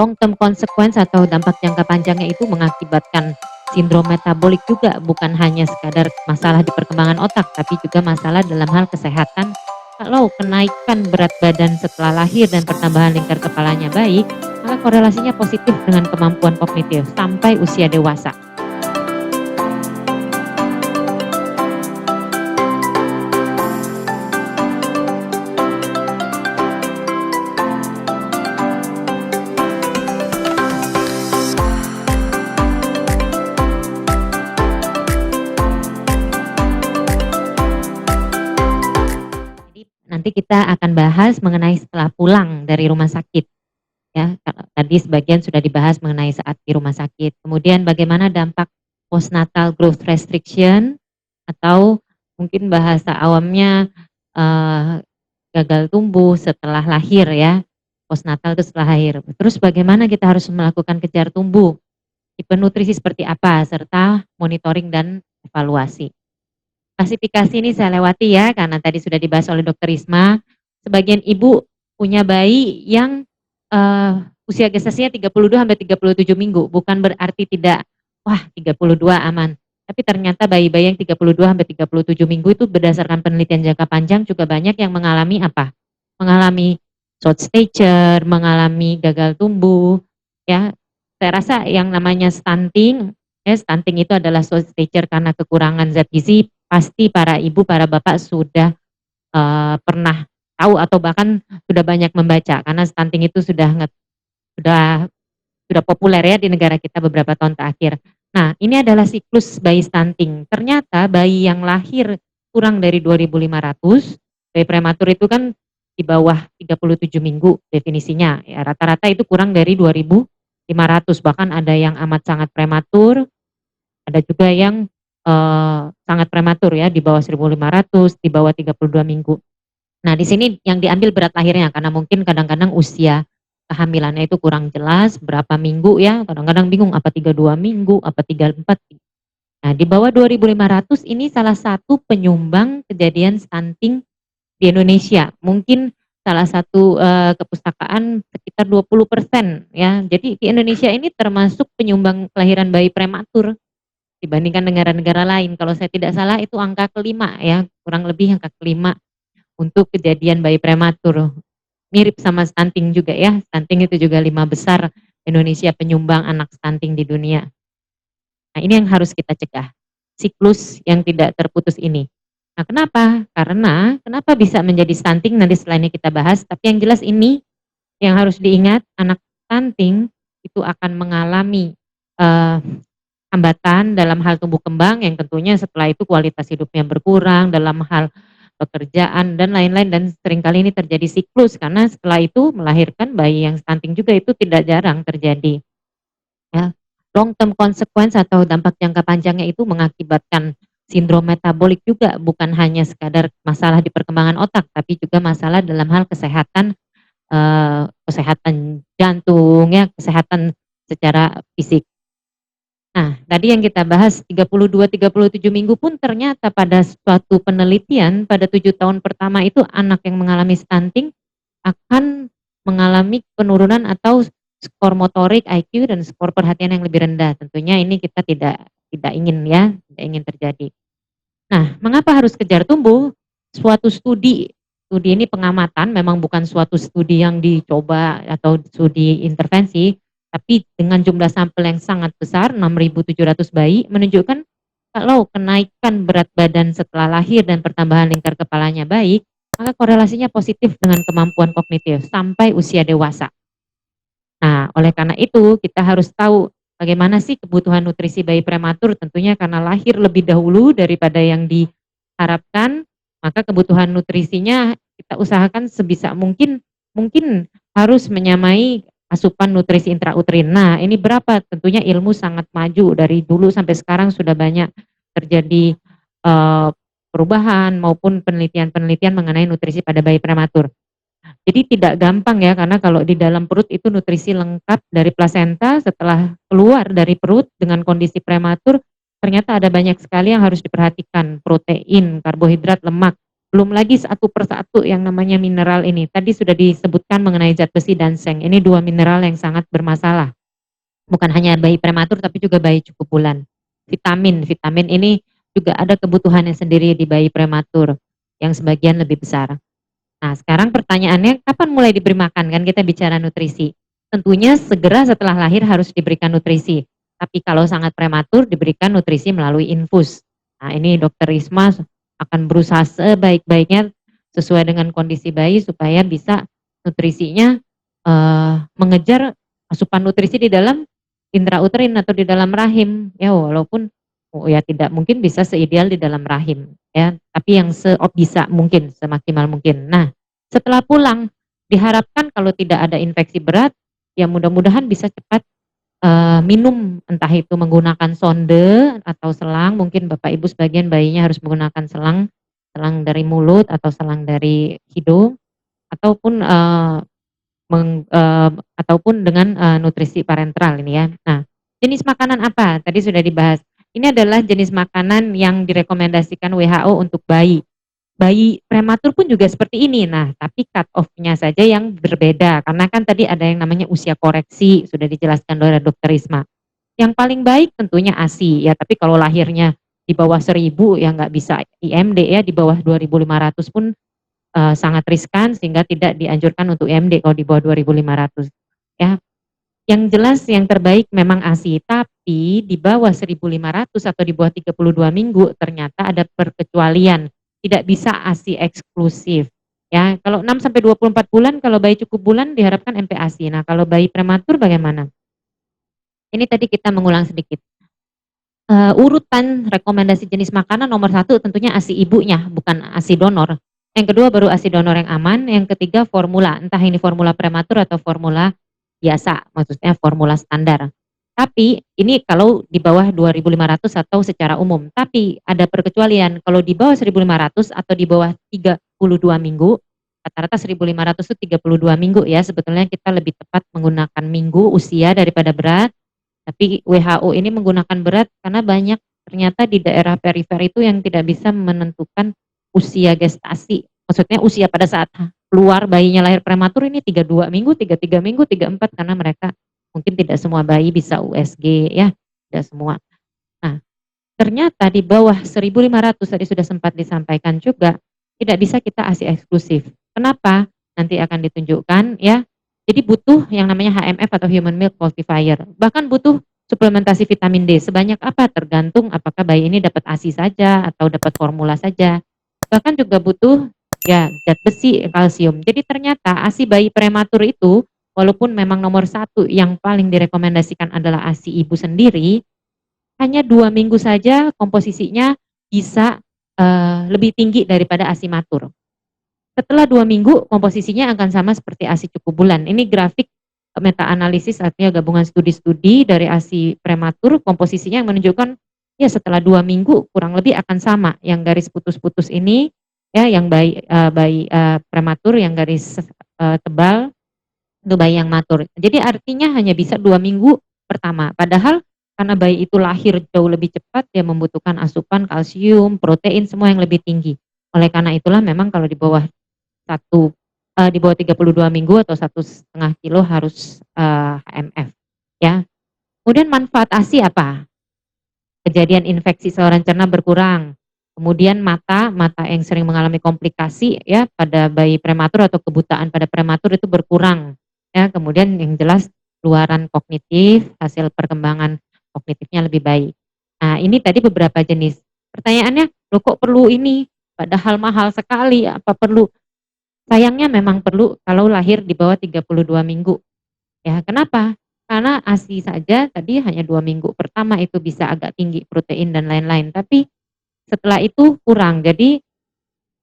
long term consequence atau dampak jangka panjangnya itu mengakibatkan sindrom metabolik juga, bukan hanya sekadar masalah di perkembangan otak, tapi juga masalah dalam hal kesehatan. Kalau kenaikan berat badan setelah lahir dan pertambahan lingkar kepalanya baik, maka korelasinya positif dengan kemampuan kognitif sampai usia dewasa. Jadi nanti kita akan bahas mengenai setelah pulang dari rumah sakit. Ya, tadi sebagian sudah dibahas mengenai saat di rumah sakit. Kemudian bagaimana dampak postnatal growth restriction atau mungkin bahasa awamnya gagal tumbuh setelah lahir ya. Postnatal itu setelah lahir. Terus bagaimana kita harus melakukan kejar tumbuh, tipe nutrisi seperti apa, serta monitoring dan evaluasi. Klasifikasi ini saya lewati ya, karena tadi sudah dibahas oleh Dokter Risma. Sebagian ibu punya bayi yang usia gestasinya 32 sampai 37 minggu, bukan berarti tidak, wah 32 aman. Tapi ternyata bayi-bayi yang 32 sampai 37 minggu itu berdasarkan penelitian jangka panjang juga banyak yang mengalami apa? Mengalami short stature, mengalami gagal tumbuh, ya. Saya rasa yang namanya stunting, ya stunting itu adalah short stature karena kekurangan zat gizi, pasti para ibu, para bapak sudah pernah tahu atau bahkan sudah banyak membaca karena stunting itu sudah sudah populer ya di negara kita beberapa tahun terakhir. Nah, ini adalah siklus bayi stunting. Ternyata bayi yang lahir kurang dari 2.500, bayi prematur itu kan di bawah 37 minggu definisinya. Ya, rata-rata itu kurang dari 2.500, bahkan ada yang amat sangat prematur, ada juga yang sangat prematur ya di bawah 1.500, di bawah 32 minggu. Nah, di sini yang diambil berat lahirnya karena mungkin kadang-kadang usia kehamilannya itu kurang jelas, berapa minggu ya, kadang-kadang bingung apa 32 minggu, apa 34. Nah, di bawah 2.500 ini salah satu penyumbang kejadian stunting di Indonesia. Mungkin salah satu kepustakaan sekitar 20% ya. Jadi di Indonesia ini termasuk penyumbang kelahiran bayi prematur dibandingkan negara-negara lain. Kalau saya tidak salah itu angka kelima ya, kurang lebih angka kelima untuk kejadian bayi prematur. Mirip sama stunting juga ya, stunting itu juga 5 besar Indonesia penyumbang anak stunting di dunia. Nah, ini yang harus kita cegah, siklus yang tidak terputus ini. Nah, kenapa? Karena kenapa bisa menjadi stunting nanti setelah ini kita bahas, tapi yang jelas ini yang harus diingat, anak stunting itu akan mengalami hambatan dalam hal tumbuh kembang yang tentunya setelah itu kualitas hidupnya berkurang dalam hal pekerjaan dan lain-lain, dan seringkali ini terjadi siklus karena setelah itu melahirkan bayi yang stunting juga itu tidak jarang terjadi. Ya, long term consequence atau dampak jangka panjangnya itu mengakibatkan sindrom metabolik juga, bukan hanya sekadar masalah di perkembangan otak, tapi juga masalah dalam hal kesehatan, kesehatan jantung ya, kesehatan secara fisik. Nah, tadi yang kita bahas 32-37 minggu pun ternyata pada suatu penelitian pada 7 tahun pertama itu anak yang mengalami stunting akan mengalami penurunan atau skor motorik, IQ, dan skor perhatian yang lebih rendah. Tentunya ini kita tidak ingin ya, tidak ingin terjadi. Nah, mengapa harus kejar tumbuh? Suatu studi ini pengamatan, memang bukan suatu studi yang dicoba atau studi intervensi, tapi dengan jumlah sampel yang sangat besar, 6.700 bayi, menunjukkan kalau kenaikan berat badan setelah lahir dan pertambahan lingkar kepalanya baik, maka korelasinya positif dengan kemampuan kognitif sampai usia dewasa. Nah, oleh karena itu kita harus tahu bagaimana sih kebutuhan nutrisi bayi prematur, tentunya karena lahir lebih dahulu daripada yang diharapkan, maka kebutuhan nutrisinya kita usahakan sebisa mungkin harus menyamai asupan nutrisi intrauterin. Nah, ini berapa? Tentunya ilmu sangat maju dari dulu sampai sekarang sudah banyak terjadi perubahan maupun penelitian-penelitian mengenai nutrisi pada bayi prematur. Jadi tidak gampang ya, karena kalau di dalam perut itu nutrisi lengkap dari plasenta, setelah keluar dari perut dengan kondisi prematur, ternyata ada banyak sekali yang harus diperhatikan, protein, karbohidrat, lemak. Belum lagi satu persatu yang namanya mineral ini. Tadi sudah disebutkan mengenai zat besi dan seng. Ini 2 mineral yang sangat bermasalah. Bukan hanya bayi prematur tapi juga bayi cukup bulan. Vitamin, vitamin ini juga ada kebutuhannya sendiri di bayi prematur yang sebagian lebih besar. Nah, sekarang pertanyaannya kapan mulai diberi makan? Kan kita bicara nutrisi. Tentunya segera setelah lahir harus diberikan nutrisi. Tapi kalau sangat prematur diberikan nutrisi melalui infus. Nah, ini Dokter Risma akan berusaha sebaik-baiknya sesuai dengan kondisi bayi supaya bisa nutrisinya mengejar asupan nutrisi di dalam intrauterin atau di dalam rahim. Ya, walaupun ya tidak mungkin bisa seideal di dalam rahim ya, tapi yang bisa mungkin, semaksimal mungkin. Nah, setelah pulang diharapkan kalau tidak ada infeksi berat, ya mudah-mudahan bisa cepat minum, entah itu menggunakan sonde atau selang, mungkin Bapak Ibu sebagian bayinya harus menggunakan selang, selang dari mulut atau selang dari hidung, ataupun ataupun dengan nutrisi parenteral ini ya. Nah, jenis makanan apa? Tadi sudah dibahas. Ini adalah jenis makanan yang direkomendasikan WHO untuk bayi. Bayi prematur pun juga seperti ini. Nah, tapi cut off-nya saja yang berbeda. Karena kan tadi ada yang namanya usia koreksi, sudah dijelaskan oleh Dokter Risma. Yang paling baik tentunya ASI ya, tapi kalau lahirnya di bawah 1000 ya nggak bisa IMD ya, di bawah 2500 pun sangat riskan sehingga tidak dianjurkan untuk IMD kalau di bawah 2500 ya. Yang jelas yang terbaik memang ASI, tapi di bawah 1500 atau di bawah 32 minggu ternyata ada perkecualian, tidak bisa ASI eksklusif. Ya, kalau 6 sampai 24 bulan kalau bayi cukup bulan diharapkan MPASI. Nah, kalau bayi prematur bagaimana? Ini tadi kita mengulang sedikit. Urutan rekomendasi jenis makanan nomor 1 tentunya ASI ibunya, bukan ASI donor. Yang kedua baru ASI donor yang aman, yang ketiga formula, entah ini formula prematur atau formula biasa, maksudnya formula standar. Tapi ini kalau di bawah 2.500 atau secara umum. Tapi ada perkecualian, kalau di bawah 1.500 atau di bawah 32 minggu, rata-rata 1.500 itu 32 minggu ya, sebetulnya kita lebih tepat menggunakan minggu usia daripada berat. Tapi WHO ini menggunakan berat karena banyak ternyata di daerah perifer itu yang tidak bisa menentukan usia gestasi. Maksudnya usia pada saat keluar bayinya lahir prematur ini 32 minggu, 33 minggu, 34 karena mereka mungkin tidak semua bayi bisa USG ya, tidak semua. Nah, ternyata di bawah 1.500 tadi sudah sempat disampaikan juga tidak bisa kita ASI eksklusif. Kenapa? Nanti akan ditunjukkan ya. Jadi butuh yang namanya HMF atau Human Milk Multiplier. Bahkan butuh suplementasi vitamin D. Sebanyak apa? Tergantung apakah bayi ini dapat ASI saja atau dapat formula saja. Bahkan juga butuh ya zat besi, kalsium. Jadi ternyata ASI bayi prematur itu walaupun memang nomor 1 yang paling direkomendasikan adalah ASI ibu sendiri, hanya 2 minggu saja komposisinya bisa lebih tinggi daripada ASI matur. Setelah 2 minggu komposisinya akan sama seperti ASI cukup bulan. Ini grafik meta analisis artinya gabungan studi-studi dari ASI prematur komposisinya yang menunjukkan ya setelah 2 minggu kurang lebih akan sama. Yang garis putus-putus ini ya yang bayi prematur, yang garis tebal itu bayi yang matur. Jadi artinya hanya bisa 2 minggu pertama. Padahal karena bayi itu lahir jauh lebih cepat dia membutuhkan asupan kalsium, protein semua yang lebih tinggi. Oleh karena itulah memang kalau di bawah di bawah 32 minggu atau 1,5 kilo harus HMF ya. Kemudian manfaat ASI apa? Kejadian infeksi saluran cerna berkurang. Kemudian mata yang sering mengalami komplikasi ya pada bayi prematur atau kebutaan pada prematur itu berkurang. Ya, kemudian yang jelas luaran kognitif, hasil perkembangan kognitifnya lebih baik. Nah, ini tadi beberapa jenis. Pertanyaannya, loh kok perlu ini? Padahal mahal sekali, apa perlu? Sayangnya memang perlu kalau lahir di bawah 32 minggu. Ya, kenapa? Karena ASI saja tadi hanya 2 minggu pertama itu bisa agak tinggi protein dan lain-lain, tapi setelah itu kurang. Jadi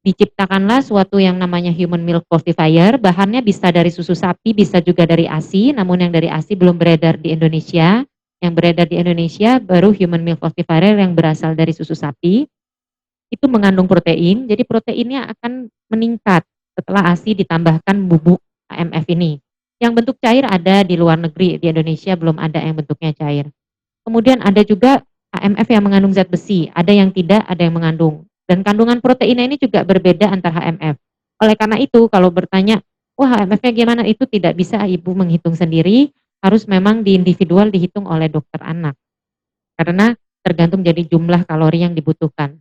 diciptakanlah suatu yang namanya human milk fortifier, bahannya bisa dari susu sapi, bisa juga dari ASI, namun yang dari ASI belum beredar di Indonesia. Yang beredar di Indonesia baru human milk fortifier yang berasal dari susu sapi. Itu mengandung protein, jadi proteinnya akan meningkat setelah ASI ditambahkan bubuk HMF ini. Yang bentuk cair ada di luar negeri, di Indonesia belum ada yang bentuknya cair. Kemudian ada juga HMF yang mengandung zat besi, ada yang tidak, ada yang mengandung. Dan kandungan proteinnya ini juga berbeda antar HMF. Oleh karena itu kalau bertanya, wah HMF-nya gimana? Itu tidak bisa ibu menghitung sendiri, harus memang di individual dihitung oleh dokter anak. Karena tergantung jadi jumlah kalori yang dibutuhkan.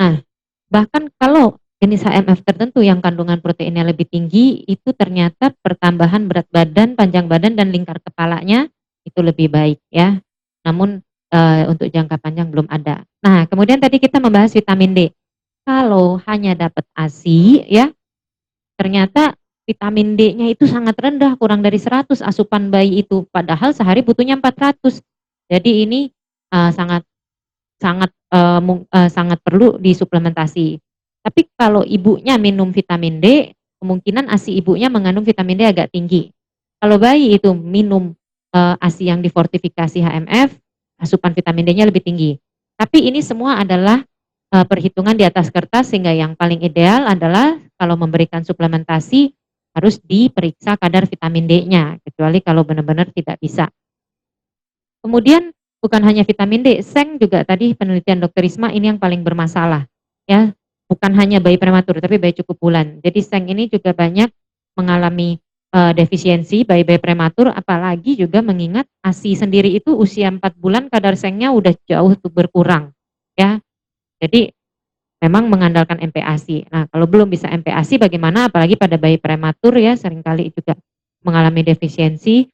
Nah, bahkan kalau jenis HMF tertentu yang kandungan proteinnya lebih tinggi, itu ternyata pertambahan berat badan, panjang badan, dan lingkar kepalanya itu lebih baik ya. Namun untuk jangka panjang belum ada. Nah, kemudian tadi kita membahas vitamin D. Kalau hanya dapat ASI ya, ternyata vitamin D-nya itu sangat rendah, kurang dari 100 asupan bayi itu, padahal sehari butuhnya 400. Jadi ini sangat sangat sangat perlu disuplementasi. Tapi kalau ibunya minum vitamin D, kemungkinan ASI ibunya mengandung vitamin D agak tinggi. Kalau bayi itu minum ASI yang difortifikasi HMF, asupan vitamin D-nya lebih tinggi. Tapi ini semua adalah perhitungan di atas kertas, sehingga yang paling ideal adalah kalau memberikan suplementasi harus diperiksa kadar vitamin D-nya, kecuali kalau benar-benar tidak bisa. Kemudian bukan hanya vitamin D, seng juga tadi penelitian Dr. Risma ini yang paling bermasalah ya. Bukan hanya bayi prematur tapi bayi cukup bulan. Jadi seng ini juga banyak mengalami defisiensi bayi-bayi prematur, apalagi juga mengingat ASI sendiri itu usia 4 bulan kadar sengnya udah jauh tuh berkurang ya. Jadi memang mengandalkan MPASI. Nah, kalau belum bisa MPASI bagaimana, apalagi pada bayi prematur ya, seringkali juga mengalami defisiensi.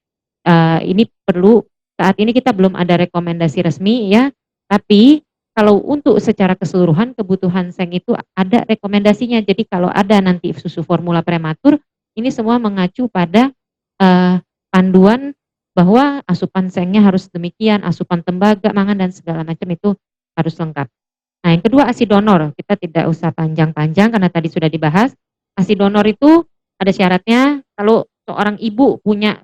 Ini perlu, saat ini kita belum ada rekomendasi resmi ya, tapi kalau untuk secara keseluruhan kebutuhan seng itu ada rekomendasinya. Jadi kalau ada nanti susu formula prematur, ini semua mengacu pada panduan bahwa asupan sengnya harus demikian, asupan tembaga, mangan dan segala macam itu harus lengkap. Nah, yang kedua ASI donor, kita tidak usah panjang-panjang karena tadi sudah dibahas. ASI donor itu ada syaratnya, kalau seorang ibu punya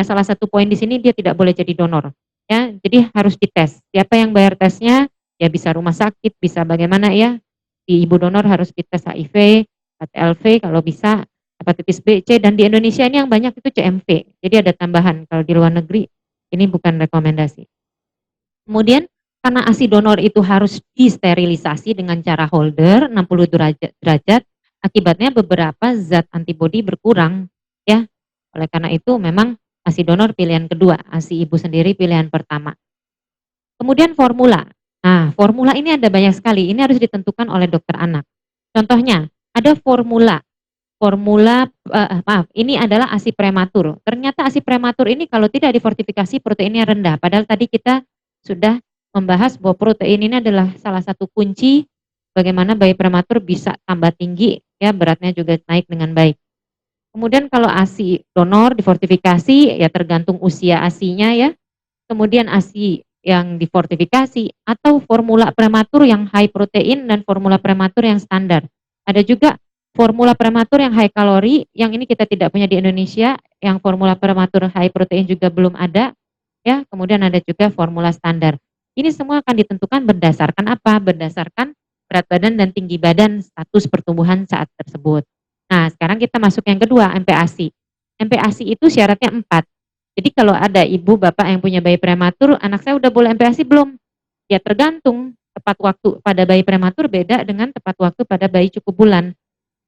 salah satu poin di sini, dia tidak boleh jadi donor. Ya, jadi harus dites. Siapa yang bayar tesnya? Ya bisa rumah sakit, bisa bagaimana ya. Di ibu donor harus dites HIV, HTLV kalau bisa, hepatitis B, C, dan di Indonesia ini yang banyak itu CMV. Jadi ada tambahan, kalau di luar negeri ini bukan rekomendasi. Kemudian karena ASI donor itu harus disterilisasi dengan cara Holder 60 derajat, akibatnya beberapa zat antibodi berkurang ya. Oleh karena itu memang ASI donor pilihan kedua, ASI ibu sendiri pilihan pertama. Kemudian formula. Nah, formula ini ada banyak sekali, ini harus ditentukan oleh dokter anak. Contohnya, ada ini adalah ASI prematur. Ternyata ASI prematur ini kalau tidak difortifikasi proteinnya rendah, padahal tadi kita sudah membahas bahwa protein ini adalah salah satu kunci bagaimana bayi prematur bisa tambah tinggi ya, beratnya juga naik dengan baik. Kemudian kalau ASI donor difortifikasi ya tergantung usia ASI-nya ya. Kemudian ASI yang difortifikasi atau formula prematur yang high protein dan formula prematur yang standar. Ada juga formula prematur yang high kalori, yang ini kita tidak punya di Indonesia, yang formula prematur high protein juga belum ada ya. Kemudian ada juga formula standar. Ini semua akan ditentukan berdasarkan apa? Berdasarkan berat badan dan tinggi badan, status pertumbuhan saat tersebut. Nah, sekarang kita masuk yang kedua, MPASI. MPASI itu syaratnya 4. Jadi kalau ada ibu bapak yang punya bayi prematur, anak saya udah boleh MPASI belum? Ya tergantung, tepat waktu pada bayi prematur beda dengan tepat waktu pada bayi cukup bulan.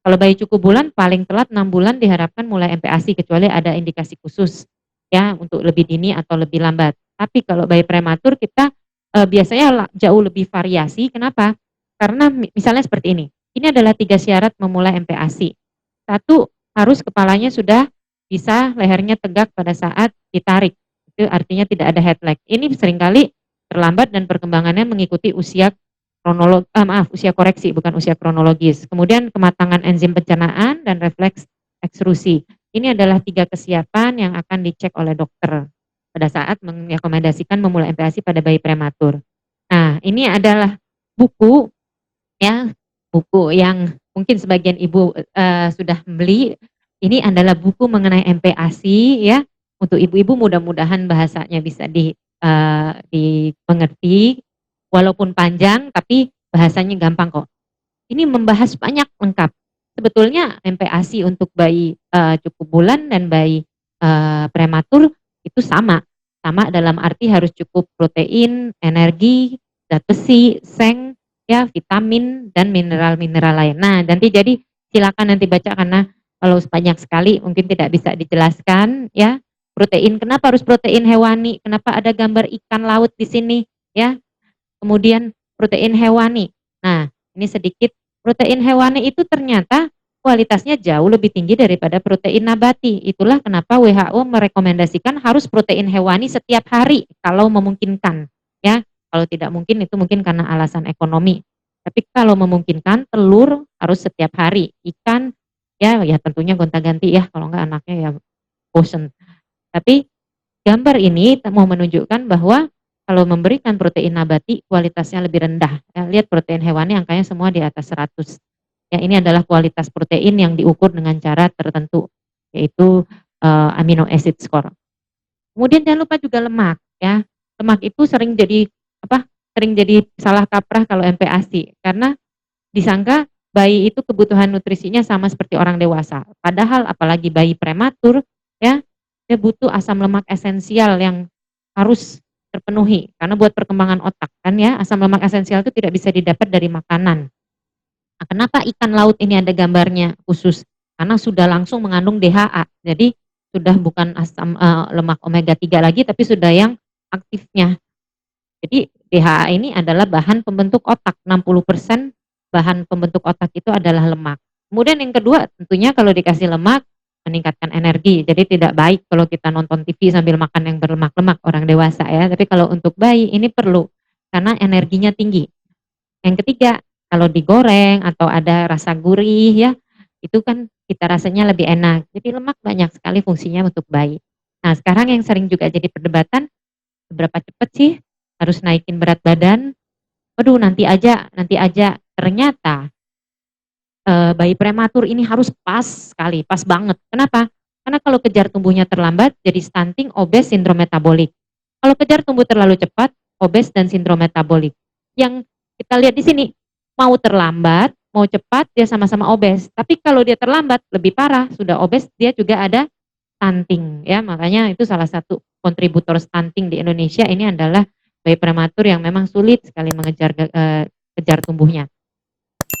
Kalau bayi cukup bulan paling telat 6 bulan diharapkan mulai MPASI, kecuali ada indikasi khusus ya untuk lebih dini atau lebih lambat. Tapi kalau bayi prematur kita biasanya jauh lebih variasi. Kenapa? Karena misalnya seperti ini. Ini adalah 3 syarat memulai MPASI. 1, harus kepalanya sudah bisa lehernya tegak pada saat ditarik. Itu artinya tidak ada head lag. Ini seringkali terlambat dan perkembangannya mengikuti usia usia koreksi, bukan usia kronologis. Kemudian kematangan enzim pencernaan dan refleks ekstrusi. Ini adalah 3 kesiapan yang akan dicek oleh dokter pada saat merekomendasikan memulai MPASI pada bayi prematur. Nah, ini adalah buku ya, buku yang mungkin sebagian ibu sudah beli. Ini adalah buku mengenai MPASI ya, untuk ibu-ibu mudah-mudahan bahasanya bisa dimengerti, walaupun panjang tapi bahasanya gampang kok. Ini membahas banyak lengkap. Sebetulnya MPASI untuk bayi cukup bulan dan bayi prematur itu sama dalam arti harus cukup protein, energi, zat besi, seng, ya vitamin dan mineral-mineral lain. Nah, nanti jadi silakan nanti baca karena kalau banyak sekali mungkin tidak bisa dijelaskan ya. Protein, kenapa harus protein hewani? Kenapa ada gambar ikan laut di sini ya? Kemudian protein hewani. Nah, ini sedikit protein hewani itu ternyata kualitasnya jauh lebih tinggi daripada protein nabati. Itulah kenapa WHO merekomendasikan harus protein hewani setiap hari kalau memungkinkan ya. Kalau tidak mungkin itu mungkin karena alasan ekonomi. Tapi kalau memungkinkan telur harus setiap hari. Ikan ya tentunya gonta-ganti ya, kalau enggak anaknya ya bosen. Tapi gambar ini mau menunjukkan bahwa kalau memberikan protein nabati kualitasnya lebih rendah. Ya, lihat protein hewani angkanya semua di atas 100. Ya, ini adalah kualitas protein yang diukur dengan cara tertentu, yaitu amino acid score. Kemudian jangan lupa juga lemak ya. Lemak itu sering jadi sering jadi salah kaprah kalau MPASI karena disangka bayi itu kebutuhan nutrisinya sama seperti orang dewasa. Padahal apalagi bayi prematur ya, dia butuh asam lemak esensial yang harus terpenuhi karena buat perkembangan otak kan ya, asam lemak esensial itu tidak bisa didapat dari makanan. Nah, kenapa ikan laut ini ada gambarnya khusus? Karena sudah langsung mengandung DHA. Jadi sudah bukan asam lemak omega 3 lagi tapi sudah yang aktifnya. Jadi DHA ini adalah bahan pembentuk otak, 60% bahan pembentuk otak itu adalah lemak. Kemudian yang kedua tentunya kalau dikasih lemak meningkatkan energi. Jadi tidak baik kalau kita nonton TV sambil makan yang berlemak-lemak orang dewasa ya. Tapi kalau untuk bayi ini perlu karena energinya tinggi. Yang ketiga, kalau digoreng atau ada rasa gurih ya, itu kan kita rasanya lebih enak. Jadi lemak banyak sekali fungsinya untuk bayi. Nah, sekarang yang sering juga jadi perdebatan, seberapa cepat sih harus naikin berat badan? Waduh, nanti aja. Ternyata bayi prematur ini harus pas sekali, pas banget. Kenapa? Karena kalau kejar tumbuhnya terlambat, jadi stunting, obes, sindrom metabolik. Kalau kejar tumbuh terlalu cepat, obes dan sindrom metabolik. Yang kita lihat di sini, mau terlambat, mau cepat, dia sama-sama obes. Tapi kalau dia terlambat, lebih parah, sudah obes, dia juga ada stunting. Ya, makanya itu salah satu kontributor stunting di Indonesia ini adalah bayi prematur yang memang sulit sekali mengejar kejar tumbuhnya.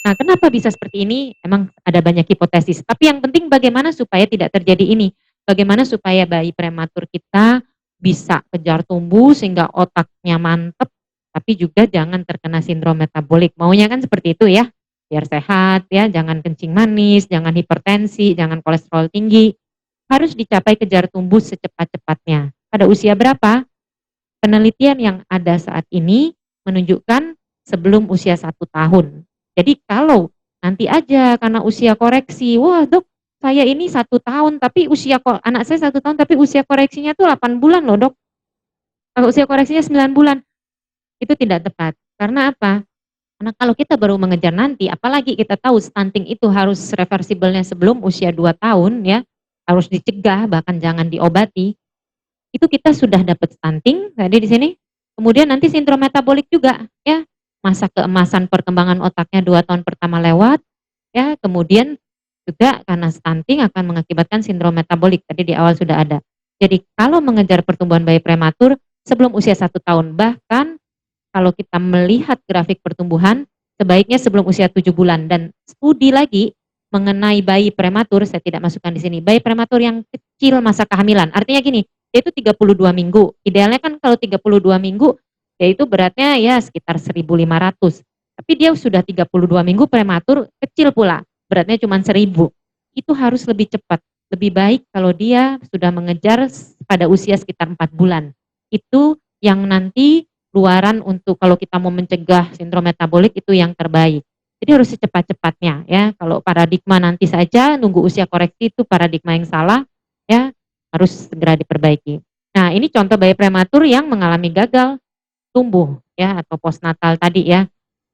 Nah, kenapa bisa seperti ini? Emang ada banyak hipotesis. Tapi yang penting bagaimana supaya tidak terjadi ini. Bagaimana supaya bayi prematur kita bisa kejar tumbuh sehingga otaknya mantep, tapi juga jangan terkena sindrom metabolik. Maunya kan seperti itu ya, biar sehat ya, jangan kencing manis, jangan hipertensi, jangan kolesterol tinggi. Harus dicapai kejar tumbuh secepat-cepatnya. Pada usia berapa? Penelitian yang ada saat ini menunjukkan sebelum usia 1 tahun. Jadi kalau nanti aja karena usia koreksi, wah dok saya ini 1 tahun tapi anak saya 1 tahun tapi usia koreksinya tuh 8 bulan loh dok. Kalau usia koreksinya 9 bulan, itu tidak tepat. Karena apa? Karena kalau kita baru mengejar nanti, apalagi kita tahu stunting itu harus reversibelnya sebelum usia 2 tahun ya, harus dicegah bahkan jangan diobati. Itu kita sudah dapat stunting tadi di sini. Kemudian nanti sindrom metabolik juga ya. Masa keemasan perkembangan otaknya 2 tahun pertama lewat ya. Kemudian juga karena stunting akan mengakibatkan sindrom metabolik tadi di awal sudah ada. Jadi kalau mengejar pertumbuhan bayi prematur sebelum usia 1 tahun, bahkan kalau kita melihat grafik pertumbuhan sebaiknya sebelum usia 7 bulan dan studi lagi mengenai bayi prematur, saya tidak masukkan di sini. Bayi prematur yang kecil masa kehamilan. Artinya gini, yaitu 32 minggu. Idealnya kan kalau 32 minggu yaitu beratnya ya sekitar 1.500. Tapi dia sudah 32 minggu prematur, kecil pula. Beratnya cuma 1.000. Itu harus lebih cepat. Lebih baik kalau dia sudah mengejar pada usia sekitar 4 bulan. Itu yang nanti luaran untuk kalau kita mau mencegah sindrom metabolik itu yang terbaik. Jadi harus secepat-cepatnya ya. Kalau paradigma nanti saja nunggu usia koreksi itu paradigma yang salah ya, harus segera diperbaiki. Nah, ini contoh bayi prematur yang mengalami gagal tumbuh ya atau postnatal tadi ya.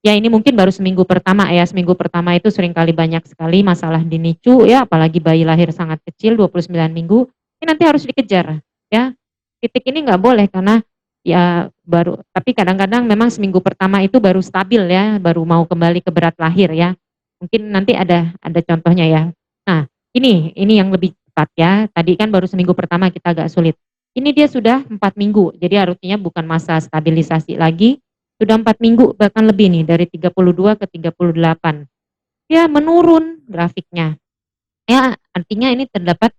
Ya ini mungkin baru seminggu pertama ya. Seminggu pertama itu seringkali banyak sekali masalah di NICU ya, apalagi bayi lahir sangat kecil 29 minggu. Ini nanti harus dikejar ya. Titik ini nggak boleh karena ya baru, tapi kadang-kadang memang seminggu pertama itu baru stabil ya, baru mau kembali ke berat lahir ya. Mungkin nanti ada contohnya ya. Nah, ini yang lebih cepat ya. Tadi kan baru seminggu pertama kita agak sulit. Ini dia sudah 4 minggu, jadi artinya bukan masa stabilisasi lagi. Sudah 4 minggu bahkan lebih nih dari 32 ke 38. Ya menurun grafiknya. Ya artinya ini terdapat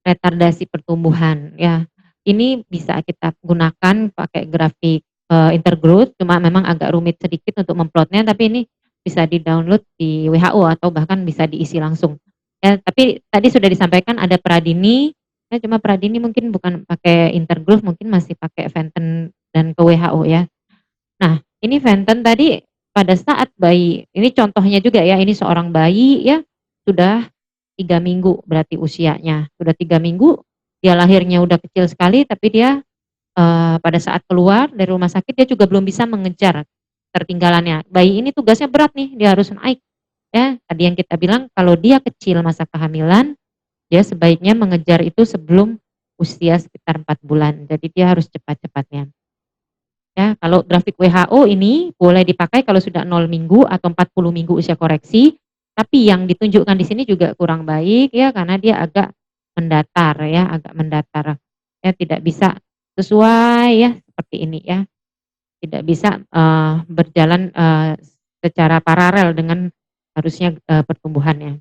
retardasi pertumbuhan ya. Ini bisa kita gunakan pakai grafik, intergrowth, cuma memang agak rumit sedikit untuk memplotnya, tapi ini bisa di-download di WHO atau bahkan bisa diisi langsung. Ya tapi tadi sudah disampaikan ada Pradini, ya cuma Pradini mungkin bukan pakai intergrowth, mungkin masih pakai Venton dan ke WHO ya. Nah ini Venton tadi pada saat bayi, ini contohnya juga ya, ini seorang bayi ya, sudah 3 minggu berarti usianya, sudah 3 minggu, dia lahirnya udah kecil sekali tapi dia, pada saat keluar dari rumah sakit dia juga belum bisa mengejar ketertinggalannya. Bayi ini tugasnya berat nih, dia harus naik, ya. Tadi yang kita bilang kalau dia kecil masa kehamilan, dia sebaiknya mengejar itu sebelum usia sekitar 4 bulan, jadi dia harus cepat-cepatnya. Ya, kalau grafik WHO ini boleh dipakai kalau sudah 0 minggu atau 40 minggu usia koreksi, tapi yang ditunjukkan di sini juga kurang baik ya, karena dia agak mendatar ya, agak mendatar. Ya tidak bisa sesuai ya, seperti ini ya. Tidak bisa, berjalan, secara paralel dengan harusnya, pertumbuhannya.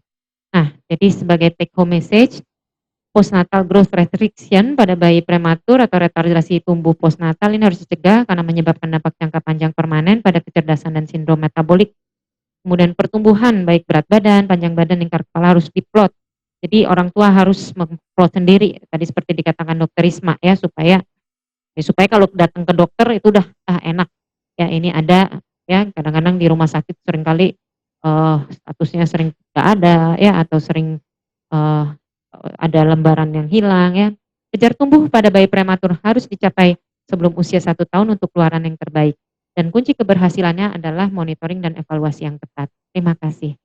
Nah, jadi sebagai take home message, postnatal growth restriction pada bayi prematur atau retardasi tumbuh postnatal ini harus dicegah karena menyebabkan dampak jangka panjang permanen pada kecerdasan dan sindrom metabolik. Kemudian pertumbuhan baik berat badan, panjang badan, lingkar kepala harus diplot. Jadi orang tua harus memplot sendiri, tadi seperti dikatakan dokter Risma ya, supaya kalau datang ke dokter itu udah enak. Ya ini ada ya, kadang-kadang di rumah sakit seringkali statusnya sering nggak ada ya, atau sering eee, ada lembaran yang hilang ya. Kejar tumbuh pada bayi prematur harus dicapai sebelum usia 1 tahun untuk keluaran yang terbaik. Dan kunci keberhasilannya adalah monitoring dan evaluasi yang ketat. Terima kasih.